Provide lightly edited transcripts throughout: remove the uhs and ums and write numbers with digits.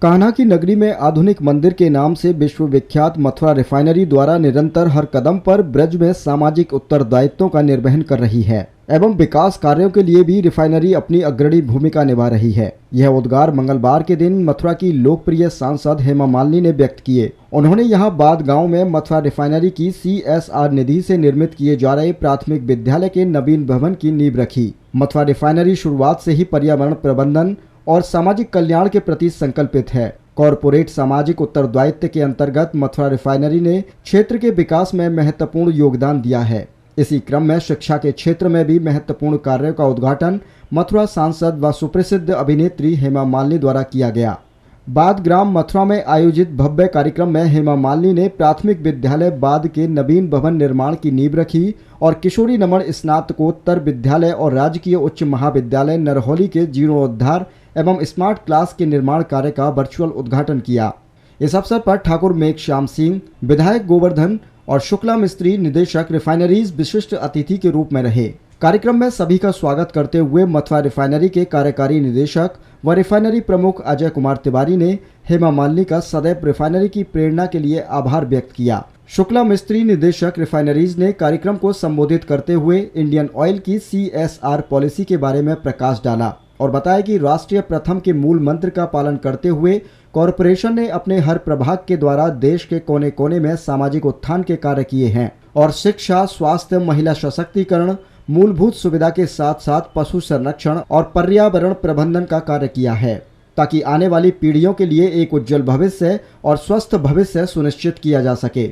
कान्हा की नगरी में आधुनिक मंदिर के नाम से विश्वविख्यात मथुरा रिफाइनरी द्वारा निरंतर हर कदम पर ब्रज में सामाजिक उत्तरदायित्वों का निर्वहन कर रही है एवं विकास कार्यों के लिए भी रिफाइनरी अपनी अग्रणी भूमिका निभा रही है। यह उद्गार मंगलवार के दिन मथुरा की लोकप्रिय सांसद हेमा मालिनी ने व्यक्त किए। उन्होंने यहां बाद गांव में मथुरा रिफाइनरी की CSR निधि से निर्मित किए जा रहे प्राथमिक विद्यालय के नवीन भवन की नींव रखी। मथुरा रिफाइनरी शुरुआत से ही पर्यावरण प्रबंधन और सामाजिक कल्याण के प्रति संकल्पित है। कॉरपोरेट सामाजिक उत्तरदायित्व के अंतर्गत मथुरा रिफाइनरी ने क्षेत्र के विकास में महत्वपूर्ण योगदान दिया है। इसी क्रम में शिक्षा के क्षेत्र में भी महत्वपूर्ण कार्यों का उद्घाटन मथुरा सांसद व सुप्रसिद्ध अभिनेत्री हेमा मालिनी द्वारा किया गया। बाद ग्राम मथुरा में आयोजित भव्य कार्यक्रम में हेमा मालिनी ने प्राथमिक विद्यालय बाद के नवीन भवन निर्माण की नींव रखी और किशोरी नमन स्नातकोत्तर विद्यालय और राजकीय उच्च महाविद्यालय नरहौली के जीर्णोद्धार एवं स्मार्ट क्लास के निर्माण कार्य का वर्चुअल उद्घाटन किया। इस अवसर पर ठाकुर मेघश्याम सिंह, विधायक गोवर्धन और शुक्ला मिस्त्री निदेशक रिफाइनरीज विशिष्ट अतिथि के रूप में रहे। कार्यक्रम में सभी का स्वागत करते हुए मथुरा रिफाइनरी के कार्यकारी निदेशक व रिफाइनरी प्रमुख अजय कुमार तिवारी ने हेमा मालिनी का सदैव रिफाइनरी की प्रेरणा के लिए आभार व्यक्त किया। शुक्ला मिस्त्री निदेशक रिफाइनरीज ने कार्यक्रम को संबोधित करते हुए इंडियन ऑयल की CSR पॉलिसी के बारे में प्रकाश डाला और बताया कि राष्ट्रीय प्रथम के मूल मंत्र का पालन करते हुए कॉरपोरेशन ने अपने हर प्रभाग के द्वारा देश के कोने कोने में सामाजिक उत्थान के कार्य किए हैं और शिक्षा, स्वास्थ्य, महिला सशक्तिकरण, मूलभूत सुविधा के साथ साथ पशु संरक्षण और पर्यावरण प्रबंधन का कार्य किया है ताकि आने वाली पीढ़ियों के लिए एक उज्जवल भविष्य और स्वस्थ भविष्य सुनिश्चित किया जा सके।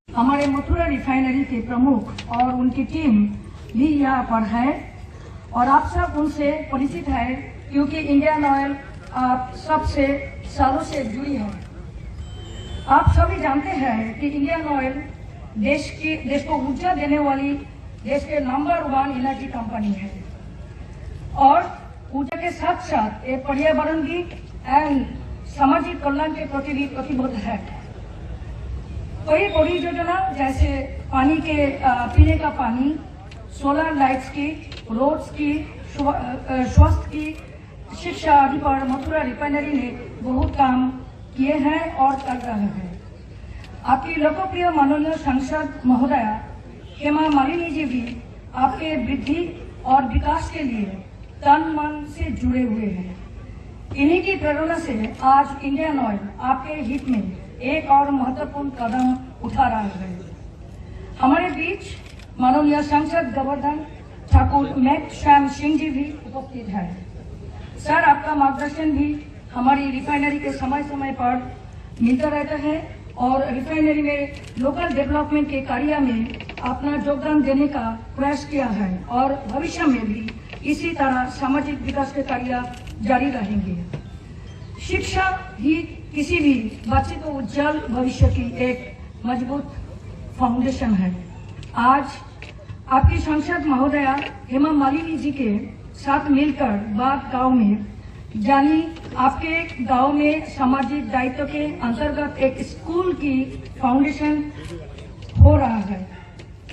हमारे मथुरा रिफाइनरी के प्रमुख और उनकी टीम भी यहाँ पर है और आप सब उनसे परिचित है क्योंकि इंडियन ऑयल आप सबसे सालों से जुड़ी है। आप सभी जानते हैं कि इंडियन ऑयल देश को ऊर्जा देने वाली देश के नंबर 1 एनर्जी कंपनी है और ऊर्जा के साथ साथ एक पर्यावरण भी एंड सामाजिक कल्याण के प्रति भी प्रतिबद्ध है। कई बड़ी योजना जैसे पानी के पीने का पानी, सोलर लाइट्स की, रोड्स की, स्वास्थ्य की, शिक्षा आदि पर मथुरा रिफाइनरी ने बहुत काम किए हैं और कर रहे हैं। आपकी लोकप्रिय माननीय सांसद महोदया हेमा मालिनी जी भी आपके वृद्धि और विकास के लिए तन मन से जुड़े हुए हैं। इन्हीं की प्रेरणा से आज इंडियन ऑयल आपके हित में एक और महत्वपूर्ण कदम उठा रहा है। हमारे बीच माननीय सांसद गोवर्धन ठाकुर मेघश्याम सिंह जी भी उपस्थित है। सर, आपका मार्गदर्शन भी हमारी रिफाइनरी के समय समय पर मिलता रहता है और रिफाइनरी में लोकल डेवलपमेंट के कार्य में अपना योगदान देने का प्रयास किया है और भविष्य में भी इसी तरह सामाजिक विकास के कार्य जारी रहेंगे। शिक्षा ही किसी भी बच्चे को उज्जवल भविष्य की एक मजबूत फाउंडेशन है। आज आपकी सांसद महोदया हेमा मालिनी जी के साथ मिलकर बाग गांव में यानी आपके गांव में सामाजिक दायित्व के अंतर्गत एक स्कूल की फाउंडेशन हो रहा है।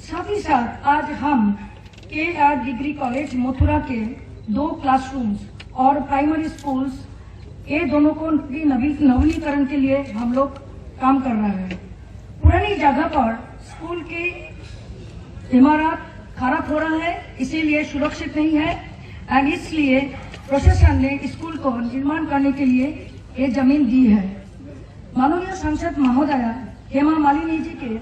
साथ ही साथ आज हम KR डिग्री कॉलेज मथुरा के 2 क्लासरूम्स और प्राइमरी स्कूल्स ये दोनों को नवीनीकरण के लिए हम लोग काम कर रहे हैं। पुरानी जगह पर स्कूल की इमारत खराब हो रहा है, इसीलिए सुरक्षित नहीं है और इसलिए प्रशासन ने स्कूल को निर्माण करने के लिए ये जमीन दी है। माननीय सांसद महोदया हेमा मालिनी जी के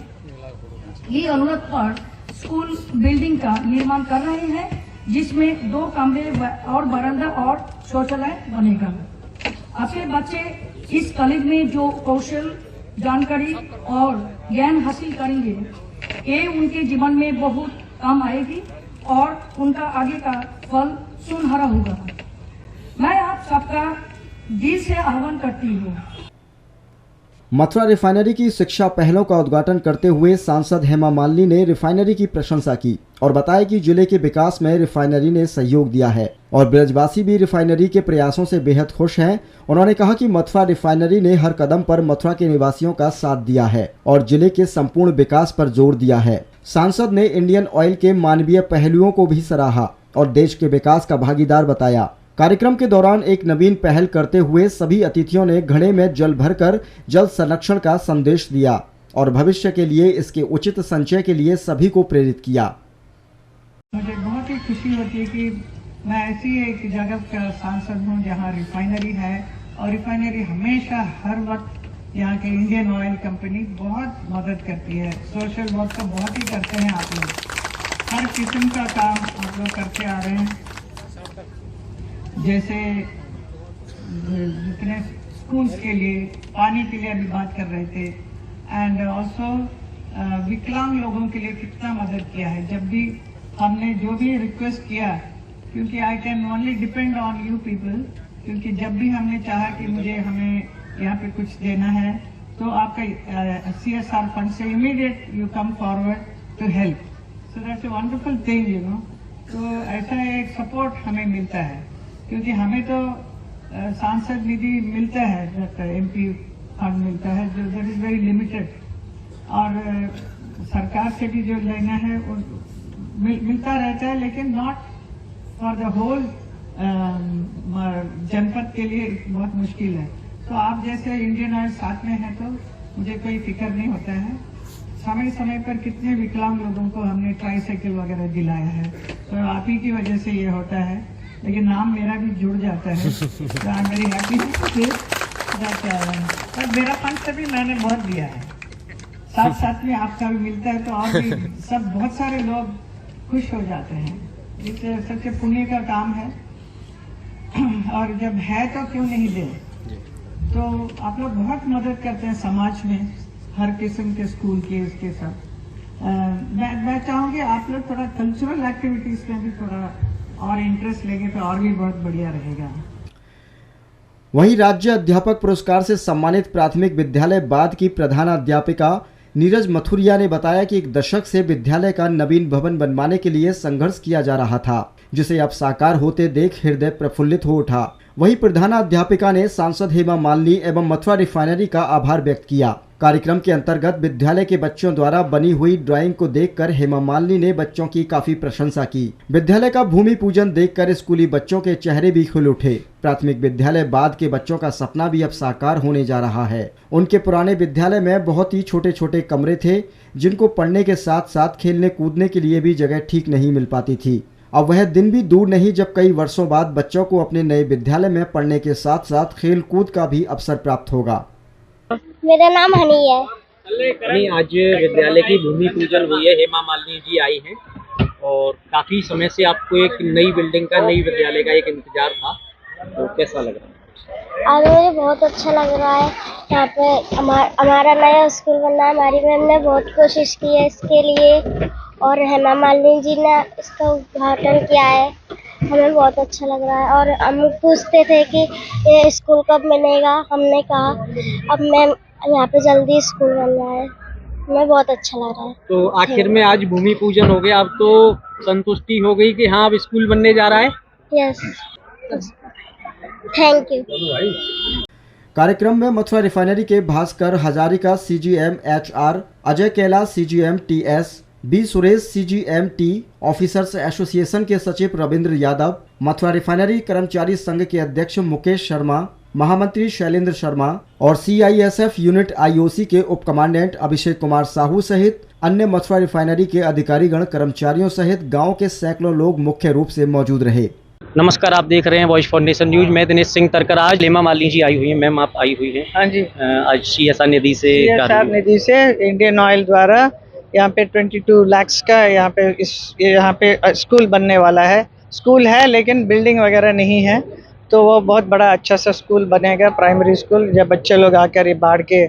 ही अनुरोध पर स्कूल बिल्डिंग का निर्माण कर रहे हैं जिसमें 2 कमरे और बरामदा और शौचालय बनेगा। आपके बच्चे इस कॉलेज में जो कौशल, जानकारी और ज्ञान हासिल करेंगे ये उनके जीवन में बहुत काम आएगी और उनका आगे का फल सुनहरा होगा। मैं आप सबका दिल से आह्वान करती हूँ। मथुरा रिफाइनरी की शिक्षा पहलों का उद्घाटन करते हुए सांसद हेमा मालिनी ने रिफाइनरी की प्रशंसा की और बताया कि जिले के विकास में रिफाइनरी ने सहयोग दिया है और ब्रजवासी भी रिफाइनरी के प्रयासों से बेहद खुश हैं। उन्होंने कहा कि मथुरा रिफाइनरी ने हर कदम पर मथुरा के निवासियों का साथ दिया है और जिले के संपूर्ण विकास पर जोर दिया है। सांसद ने इंडियन ऑयल के मानवीय पहलुओं को भी सराहा और देश के विकास का भागीदार बताया। कार्यक्रम के दौरान एक नवीन पहल करते हुए सभी अतिथियों ने घड़े में जल भरकर जल संरक्षण का संदेश दिया और भविष्य के लिए इसके उचित संचय के लिए सभी को प्रेरित किया। मुझे बहुत ही खुशी होती है कि मैं ऐसी एक जगह का सांसद हूँ जहाँ रिफाइनरी है, और रिफाइनरी हमेशा हर वक्त यहाँ के इंडियन ऑयल कंपनी बहुत मदद करती है। सोशल वर्क तो बहुत ही करते हैं आप लोग, हर किस्म का काम आप लोग करते आ रहे हैं। जैसे जितने स्कूल्स के लिए, पानी के लिए अभी बात कर रहे थे, एंड ऑल्सो विकलांग लोगों के लिए कितना मदद किया है। जब भी हमने जो भी रिक्वेस्ट किया, क्योंकि I can only depend on you people, क्योंकि जब भी हमने चाहा कि हमें यहाँ पे कुछ देना है तो आपका CSR फंड से immediate you come forward to help. So that's a wonderful thing, you know. तो ऐसा एक सपोर्ट हमें मिलता है, क्योंकि हमें तो सांसद निधि मिलता है, MP फंड मिलता है, जो दैट इज वेरी लिमिटेड, और सरकार से भी जो लेना है वो मिलता रहता है, लेकिन नॉट फॉर द होल जनपद के लिए बहुत मुश्किल है। तो आप जैसे इंडियन ऑयल साथ में है तो मुझे कोई फिक्र नहीं होता है। समय समय पर कितने विकलांग लोगों को हमने ट्राईसाइकिल वगैरह दिलाया है, तो आप ही की वजह से ये होता है, लेकिन नाम मेरा भी जुड़ जाता है। तो I am very happy that मेरा फंड से भी मैंने बहुत दिया है, साथ साथ में आपका भी मिलता है, तो और भी सब बहुत सारे लोग खुश हो जाते हैं। इससे सबसे पुण्य का काम है, और जब है तो क्यों नहीं दे। तो आप लोग बहुत मदद करते हैं समाज में, हर किस्म के स्कूल के इसके सब। मैं चाहूँगी आप लोग थोड़ा कल्चरल एक्टिविटीज में भी थोड़ा और इंटरेस्ट लेंगे तो और भी बहुत बढ़िया रहेगा। वहीं राज्य अध्यापक पुरस्कार से सम्मानित प्राथमिक विद्यालय बाद की प्रधानाध्यापिका नीरज मथुरिया ने बताया कि एक दशक से विद्यालय का नवीन भवन बनवाने के लिए संघर्ष किया जा रहा था, जिसे अब साकार होते देख हृदय प्रफुल्लित हो उठा। वहीं प्रधानाध्यापिका ने सांसद हेमा मालिनी एवं मथुरा रिफाइनरी का आभार व्यक्त किया। कार्यक्रम के अंतर्गत विद्यालय के बच्चों द्वारा बनी हुई ड्राइंग को देखकर हेमा मालिनी ने बच्चों की काफी प्रशंसा की। विद्यालय का भूमि पूजन देखकर स्कूली बच्चों के चेहरे भी खिल उठे। प्राथमिक विद्यालय बाद के बच्चों का सपना भी अब साकार होने जा रहा है। उनके पुराने विद्यालय में बहुत ही छोटे छोटे कमरे थे, जिनको पढ़ने के साथ साथ खेलने कूदने के लिए भी जगह ठीक नहीं मिल पाती थी। अब वह दिन भी दूर नहीं जब कई वर्षों बाद बच्चों को अपने नए विद्यालय में पढ़ने के साथ साथ खेल कूद का भी अवसर प्राप्त होगा। मेरा नाम हनी है। हनी, आज विद्यालय की भूमि पूजन हुई है, हेमा मालिनी जी आई हैं, और काफी समय से आपको एक नई बिल्डिंग का, नई विद्यालय का एक इंतजार था, तो कैसा लग रहा है? आज मुझे बहुत अच्छा लग रहा है। यहाँ पे हमारा नया स्कूल बनना है। हमारी मैम ने बहुत कोशिश की है इसके लिए, और हेमा मालिनी जी ने इसका उद्घाटन किया है। हमें बहुत अच्छा लग रहा है, और हम पूछते थे कि ये स्कूल कब मिलेगा। हमने कहा अब मैम यहाँ पे जल्दी स्कूल बन रहा है। हमें बहुत अच्छा लग रहा है। तो आखिर में आज भूमि पूजन हो गया, अब तो संतुष्टि हो गई कि हाँ अब स्कूल बनने जा रहा है। Yes, thank you. कार्यक्रम में मथुरा रिफाइनरी के Bhaskar Hazarika CGM HR, Ajay Kailash CGM TS, B Suresh CGM T, officers association के सचिव रविंद्र यादव, मथुरा रिफाइनरी कर्मचारी संघ के अध्यक्ष मुकेश शर्मा, महामंत्री शैलेंद्र शर्मा और CISF यूनिट IOC के उप कमांडेंट अभिषेक कुमार साहू सहित अन्य मथुरा रिफाइनरी के अधिकारीगण, कर्मचारियों सहित गांव के सैकड़ों लोग मुख्य रूप से मौजूद रहे। नमस्कार, आप देख रहे हैं वॉइस फॉर नेशन न्यूज। मैं दिनेश सिंह तरकर। आज हेमा मालिनी जी आई हुई हैं। मैम, आप आई हुई हैं? हाँ जी, आज CSR निधि से निधि से इंडियन ऑयल द्वारा यहाँ पे 22 लाख का यहाँ पे स्कूल बनने वाला है। स्कूल है लेकिन बिल्डिंग वगैरह नहीं है, तो वो बहुत बड़ा अच्छा सा स्कूल बनेगा, प्राइमरी स्कूल। जब बच्चे लोग आकर ये बाढ़ के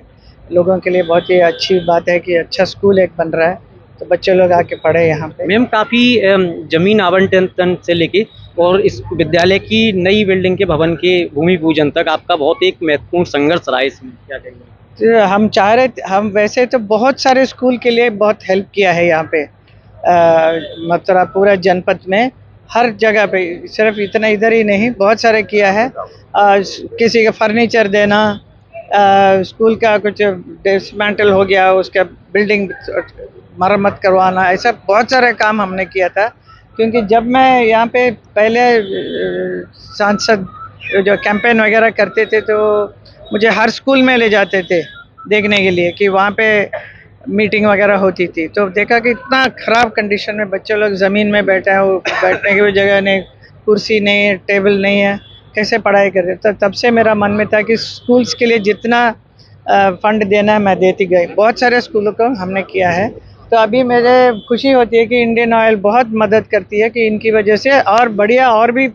लोगों के लिए बहुत ही अच्छी बात है कि अच्छा स्कूल एक बन रहा है, तो बच्चे लोग आके पढ़े यहाँ पे। मैम, काफ़ी जमीन आवंटन से लेके और इस विद्यालय की नई बिल्डिंग के भवन के भूमि पूजन तक आपका बहुत एक महत्वपूर्ण संघर्ष रहा है, इसमें क्या कहेंगे? हम वैसे तो बहुत सारे स्कूल के लिए बहुत हेल्प किया है यहाँ पे, मतलब पूरा जनपद में हर जगह पे, सिर्फ इतना इधर ही नहीं, बहुत सारे किया है। किसी का फर्नीचर देना, स्कूल का कुछ डिसमेंटल हो गया उसका बिल्डिंग मरम्मत करवाना, ऐसा बहुत सारे काम हमने किया था क्योंकि जब मैं यहाँ पे पहले सांसद जो कैंपेन वगैरह करते थे तो मुझे हर स्कूल में ले जाते थे देखने के लिए कि वहाँ पे मीटिंग वगैरह होती थी। तो देखा कि इतना ख़राब कंडीशन में बच्चे लोग ज़मीन में बैठे हैं, वो बैठने की भी जगह नहीं, कुर्सी नहीं है, टेबल नहीं है, कैसे पढ़ाई कर रहे। तो तब से मेरा मन में था कि स्कूल्स के लिए जितना फंड देना है मैं देती गई। बहुत सारे स्कूलों को हमने किया है। तो अभी मुझे खुशी होती है कि इंडियन ऑयल बहुत मदद करती है कि इनकी वजह से और बढ़िया और भी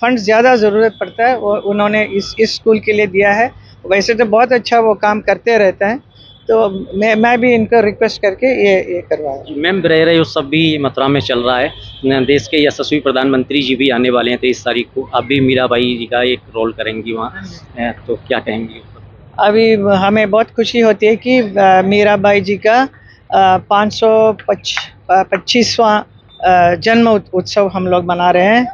फंड ज़्यादा ज़रूरत पड़ता है, वो उन्होंने इस स्कूल के लिए दिया है। वैसे तो बहुत अच्छा वो काम करते रहते हैं, तो मैं भी इनको रिक्वेस्ट करके ये करवाया। मैम, ब्रह्मरथ उत्सव भी मथुरा में चल रहा है। देश के यशस्वी प्रधानमंत्री जी भी आने वाले हैं 23 तारीख को। आप भी मीराबाई जी का एक रोल करेंगी वहाँ, तो क्या कहेंगी? अभी हमें बहुत खुशी होती है कि मीराबाई जी का 525वां जन्म उत्सव हम लोग मना रहे हैं।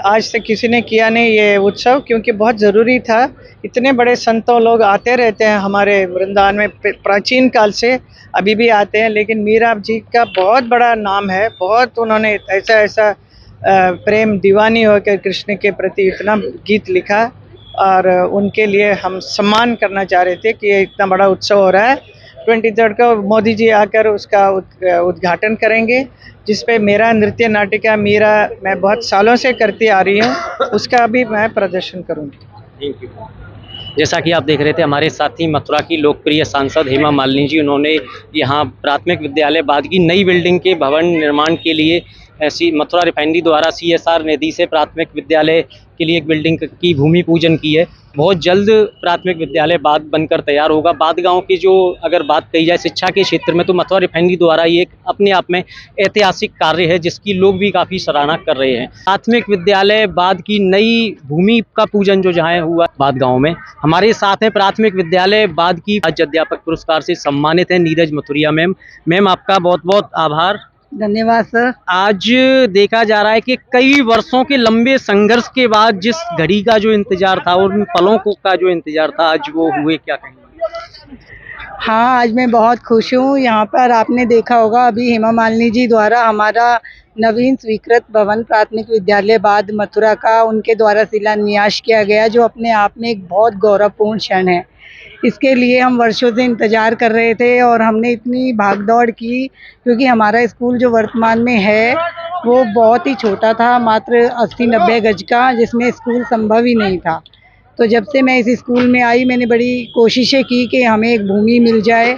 आज तक किसी ने किया नहीं ये उत्सव, क्योंकि बहुत ज़रूरी था। इतने बड़े संतों लोग आते रहते हैं हमारे वृंदावन में प्राचीन काल से, अभी भी आते हैं, लेकिन मीरा जी का बहुत बड़ा नाम है। बहुत उन्होंने ऐसा प्रेम दीवानी होकर कृष्ण के प्रति इतना गीत लिखा, और उनके लिए हम सम्मान करना चाह रहे थे कि ये इतना बड़ा उत्सव हो रहा है। 23 को मोदी जी आकर उसका उद्घाटन करेंगे, जिस पे मेरा नृत्य नाटिका मीरा मैं बहुत सालों से करती आ रही हूँ, उसका भी मैं प्रदर्शन करूँगी। Thank you. जैसा कि आप देख रहे थे, हमारे साथी मथुरा की लोकप्रिय सांसद हेमा मालिनी जी, उन्होंने यहाँ प्राथमिक विद्यालय बाद की नई बिल्डिंग के भवन निर्माण के लिए ऐसी मथुरा रिफाइनरी द्वारा CSR निधि से प्राथमिक विद्यालय के लिए एक बिल्डिंग की भूमि पूजन की है। बहुत जल्द प्राथमिक विद्यालय बाद बनकर तैयार होगा। बाद गांव की जो अगर बात कही जाए शिक्षा के क्षेत्र में, तो मथुरा रिफाइनरी द्वारा ये एक अपने आप में ऐतिहासिक कार्य है, जिसकी लोग भी काफ़ी सराहना कर रहे हैं। प्राथमिक विद्यालय बाद की नई भूमि का पूजन जो जहाँ हुआ बाद गाँव में, हमारे साथ हैं प्राथमिक विद्यालय बाद की राज्य अध्यापक पुरस्कार से सम्मानित है नीरज मथुरिया मैम। मैम, आपका बहुत बहुत आभार। धन्यवाद सर। आज देखा जा रहा है कि कई वर्षों के लंबे संघर्ष के बाद जिस घड़ी का जो इंतजार था और उन पलों का जो इंतजार था, आज वो हुए, क्या कहेंगे? हाँ, आज मैं बहुत खुश हूँ। यहाँ पर आपने देखा होगा अभी हेमा मालिनी जी द्वारा हमारा नवीन स्वीकृत भवन प्राथमिक विद्यालय बाद मथुरा का उनके द्वारा शिलान्यास किया गया, जो अपने आप में एक बहुत गौरवपूर्ण क्षण है। इसके लिए हम वर्षों से इंतज़ार कर रहे थे और हमने इतनी भागदौड़ की, क्योंकि हमारा स्कूल जो वर्तमान में है वो बहुत ही छोटा था, मात्र 80-90 गज का, जिसमें स्कूल संभव ही नहीं था। तो जब से मैं इस स्कूल में आई, मैंने बड़ी कोशिशें की कि हमें एक भूमि मिल जाए।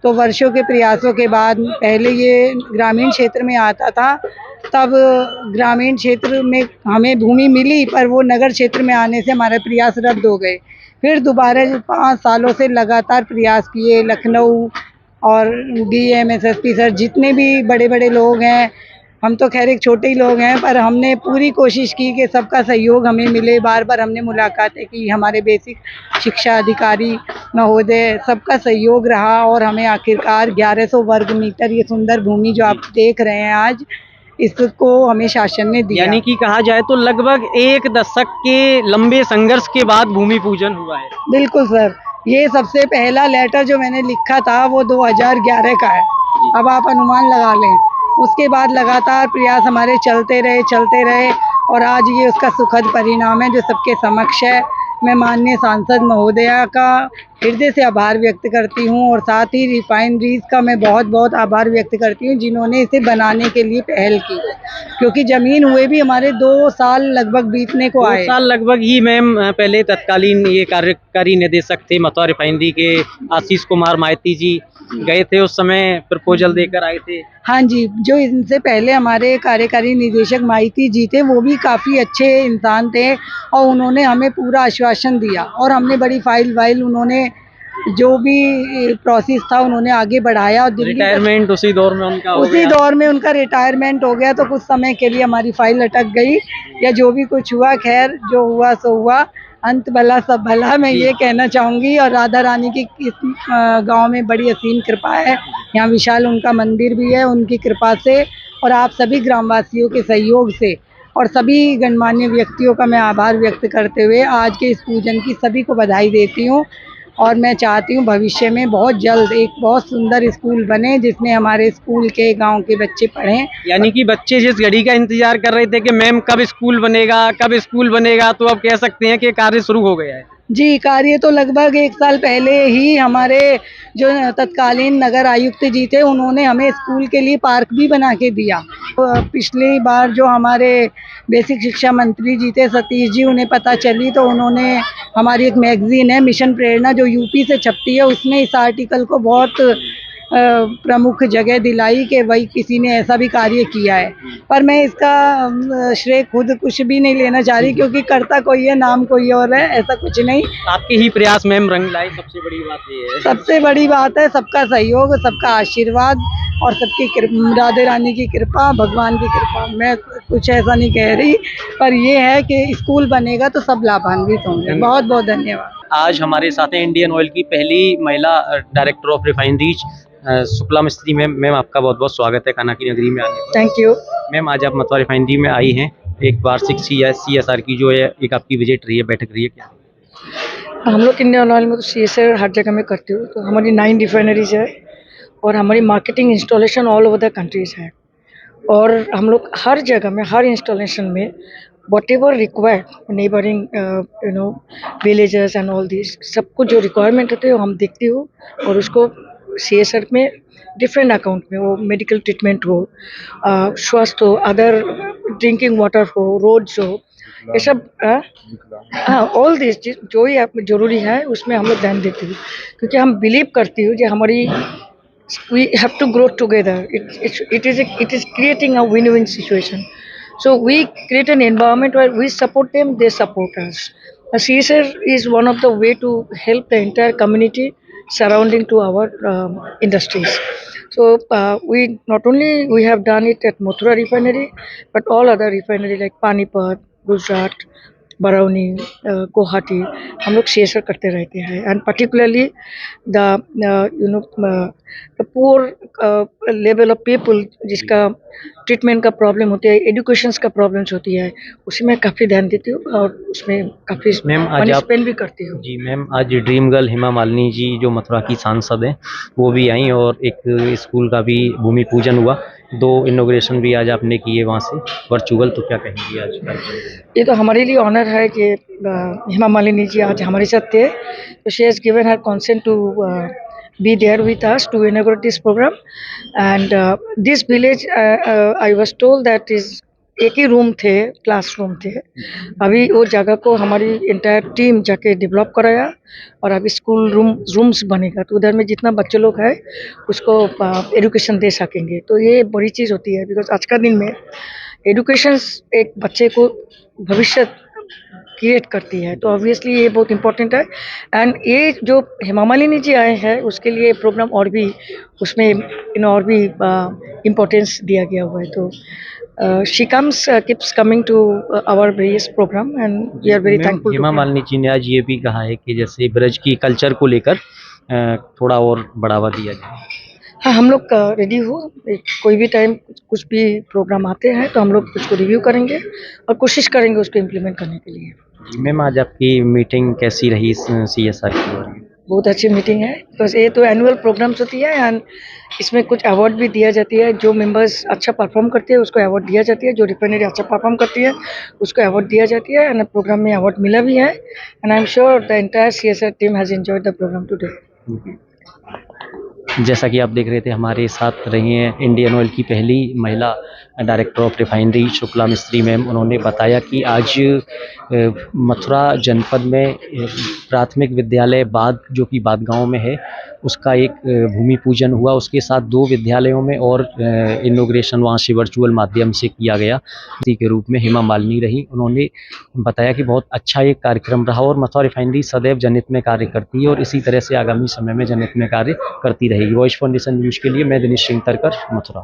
तो वर्षों के प्रयासों के बाद, पहले ये ग्रामीण क्षेत्र में आता था, तब ग्रामीण क्षेत्र में हमें भूमि मिली, पर वो नगर क्षेत्र में आने से हमारे प्रयास रद्द हो गए। फिर दोबारा 5 सालों से लगातार प्रयास किए। लखनऊ और DM SSP सर, जितने भी बड़े बड़े लोग हैं, हम तो खैर एक छोटे ही लोग हैं, पर हमने पूरी कोशिश की कि सबका सहयोग हमें मिले। बार बार हमने मुलाकातें की, हमारे बेसिक शिक्षा अधिकारी महोदय, सबका सहयोग रहा, और हमें आखिरकार 1100 वर्ग मीटर ये सुंदर भूमि जो आप देख रहे हैं आज, इसको हमें शासन ने दिया। यानी कि कहा जाए तो लगभग 1 दशक के लंबे संघर्ष के बाद भूमि पूजन हुआ है। बिल्कुल सर। ये सबसे पहला लेटर जो मैंने लिखा था वो 2011 का है। अब आप अनुमान लगा लें। उसके बाद लगातार प्रयास हमारे चलते रहे, और आज ये उसका सुखद परिणाम है जो सबके समक्ष है। मैं माननीय सांसद महोदया का हृदय से आभार व्यक्त करती हूँ, और साथ ही रिफाइनरीज का मैं बहुत बहुत आभार व्यक्त करती हूँ, जिन्होंने इसे बनाने के लिए पहल की, क्योंकि ज़मीन हुए भी हमारे 2 साल लगभग बीतने को आए। 2 साल लगभग ही मैम पहले तत्कालीन ये कार्यकारी निदेशक थे मथुरा रिफाइनरी के, आशीष कुमार माइती जी गए थे, उस समय प्रपोजल देकर आए थे। हाँ जी, जो इनसे पहले हमारे कार्यकारी निदेशक माइती जी थे, वो भी काफ़ी अच्छे इंसान थे, और उन्होंने हमें पूरा आश्वासन दिया, और हमने बड़ी फाइल उन्होंने जो भी प्रोसेस था उन्होंने आगे बढ़ाया। और रिटायरमेंट उसी दौर में उनका हो गया। उसी दौर में उनका रिटायरमेंट हो गया, तो कुछ समय के लिए हमारी फाइल अटक गई, या जो भी कुछ हुआ, खैर जो हुआ सो हुआ, अंत भला सब भला, मैं ये कहना चाहूँगी। और राधा रानी की इस गांव में बड़ी असीम कृपा है। यहाँ विशाल उनका मंदिर भी है, उनकी कृपा से और आप सभी ग्रामवासियों के सहयोग से, और सभी गणमान्य व्यक्तियों का मैं आभार व्यक्त करते हुए आज के इस पूजन की सभी को बधाई देती हूँ। और मैं चाहती हूँ भविष्य में बहुत जल्द एक बहुत सुंदर स्कूल बने जिसमें हमारे स्कूल के गांव के बच्चे पढ़ें। यानी कि बच्चे जिस घड़ी का इंतजार कर रहे थे कि मैम कब स्कूल बनेगा, तो अब कह सकते हैं कि कार्य शुरू हो गया है। जी, कार्य तो लगभग 1 साल पहले ही हमारे जो तत्कालीन नगर आयुक्त जी थे उन्होंने हमें स्कूल के लिए पार्क भी बना के दिया। पिछली बार जो हमारे बेसिक शिक्षा मंत्री जी थे सतीश जी, उन्हें पता चली तो उन्होंने हमारी एक मैगजीन है मिशन प्रेरणा जो यूपी से छपती है, उसमें इस आर्टिकल को बहुत प्रमुख जगह दिलाई कि भाई किसी ने ऐसा भी कार्य किया है। पर मैं इसका श्रेय खुद कुछ भी नहीं लेना चाह रही क्योंकि करता कोई है, नाम कोई और है, ऐसा कुछ नहीं। आपके ही प्रयास मैम रंग लाए, सबसे बड़ी बात ये है। सबसे बड़ी बात है सबका सहयोग, सबका आशीर्वाद और सबकी राधे रानी की कृपा, भगवान की कृपा। मैं कुछ ऐसा नहीं कह रही, पर ये है कि स्कूल बनेगा तो सब लाभान्वित होंगे। बहुत बहुत धन्यवाद। आज हमारे साथ हैं इंडियन ऑयल की पहली महिला डायरेक्टर ऑफ रिफाइनरीज शुक्ला मिस्त्री मैम आपका बहुत बहुत स्वागत है कान्हा की नगरी में आने पर। थैंक यू मैम, आज आप मथुरा रिफाइनरी में आई हैं, एक वार्षिक CSR की जो है एक आपकी विजिट रही है, बैठक रही है, क्या? हम लोग इंडियन ऑयल में तो CSR हर जगह में करती हूँ। तो हमारी 9 रिफाइनरीज है और हमारी marketing installation all over the countries है और हम लोग हर जगह में हर इंस्टॉलेशन में whatever required neighboring villages and all these सब कुछ जो रिक्वायरमेंट होते हैं वो हम देखते हो और उसको CSR में डिफरेंट अकाउंट में, वो मेडिकल ट्रीटमेंट हो, स्वास्थ्य हो, अदर ड्रिंकिंग वाटर हो, रोड्स हो, ये सब ऑल दिस जो ही आप जरूरी है उसमें हम लोग ध्यान देते हैं क्योंकि हम बिलीव करती हूँ कि हमारी we have to grow together. It is creating a win-win situation. So we create an environment where we support them, they support us. CSR is one of the way to help the entire community surrounding to our industries. So we not only we have done it at Mathura refinery, but all other refinery like Panipat, Gujarat, Barauni, Guwahati, हम लोग CSR करते रहते हैं and particularly the poor level of people जिसका treatment का problem होती है, education का प्रॉब्लम्स होती है, उसी में काफ़ी ध्यान देती हूँ और उसमें काफ़ी मनी स्पेंड भी करती हूँ। जी मैम, आज ड्रीम गर्ल हेमा मालिनी जी जो मथुरा की सांसद हैं वो भी आई और एक स्कूल का भी भूमि पूजन हुआ, 2 इनॉग्रेशन भी आज आपने किए वहाँ से वर्चुअल, तो क्या कहेंगी आज? ये तो हमारे लिए ऑनर है कि हेमा मालिनी जी आज हमारे साथ थे, तो she has given her consent to be there with us to inaugurate this program and this village I was told that is एक ही रूम थे, क्लासरूम थे, अभी वो जगह को हमारी इंटायर टीम जाके डेवलप कराया और अभी स्कूल रूम्स बनेगा तो उधर में जितना बच्चे लोग हैं उसको एजुकेशन दे सकेंगे। तो ये बड़ी चीज़ होती है बिकॉज आज का दिन में एजुकेशन एक बच्चे को भविष्य क्रिएट करती है, तो ऑब्वियसली ये बहुत इम्पोर्टेंट है एंड ये जो हेमा मालिनी जी आए हैं उसके लिए प्रोग्राम और भी उसमें और भी इम्पोर्टेंस दिया गया हुआ है। तो she keeps coming to our various program and we are very thankful। Hema Malini ji ने आज ये भी कहा है कि जैसे ब्रज की कल्चर को लेकर थोड़ा और बढ़ावा दिया जाए। हाँ, हम लोग रेडी हो, कोई भी टाइम कुछ भी प्रोग्राम आते हैं तो हम लोग उसको रिव्यू करेंगे और कोशिश करेंगे उसको इम्प्लीमेंट करने के लिए। मैम, आज आपकी मीटिंग कैसी रही CSR की? बहुत अच्छी मीटिंग है बिकॉज ये तो एनुअल प्रोग्राम्स होती है एंड इसमें कुछ अवार्ड भी दिया जाती है, जो मेंबर्स अच्छा परफॉर्म करते हैं उसको अवार्ड दिया जाती है, जो रिफाइनरी अच्छा परफॉर्म करती है उसको अवार्ड दिया जाती है एंड प्रोग्राम में अवार्ड मिला भी है and I am sure the entire CSR team has enjoyed the program today. जैसा कि आप देख रहे थे हमारे साथ रही हैं इंडियन ऑयल की पहली महिला डायरेक्टर ऑफ रिफाइनरी शुक्ला मिस्त्री मैम, उन्होंने बताया कि आज मथुरा जनपद में प्राथमिक विद्यालय बाद जो कि बाद गांव में है उसका एक भूमि पूजन हुआ, उसके साथ 2 विद्यालयों में और इनॉग्रेशन वहाँ से वर्चुअल माध्यम से किया गया। इसी के रूप में हेमा मालिनी रही, उन्होंने बताया कि बहुत अच्छा एक कार्यक्रम रहा और मथुरा रिफाइनरी सदैव जनहित में कार्य करती है और इसी तरह से आगामी समय में जनहित में कार्य करती रहेगी। वॉइस फाउंडेशन न्यूज़ के लिए मैं दिनेश सिंह तरकर, मथुरा।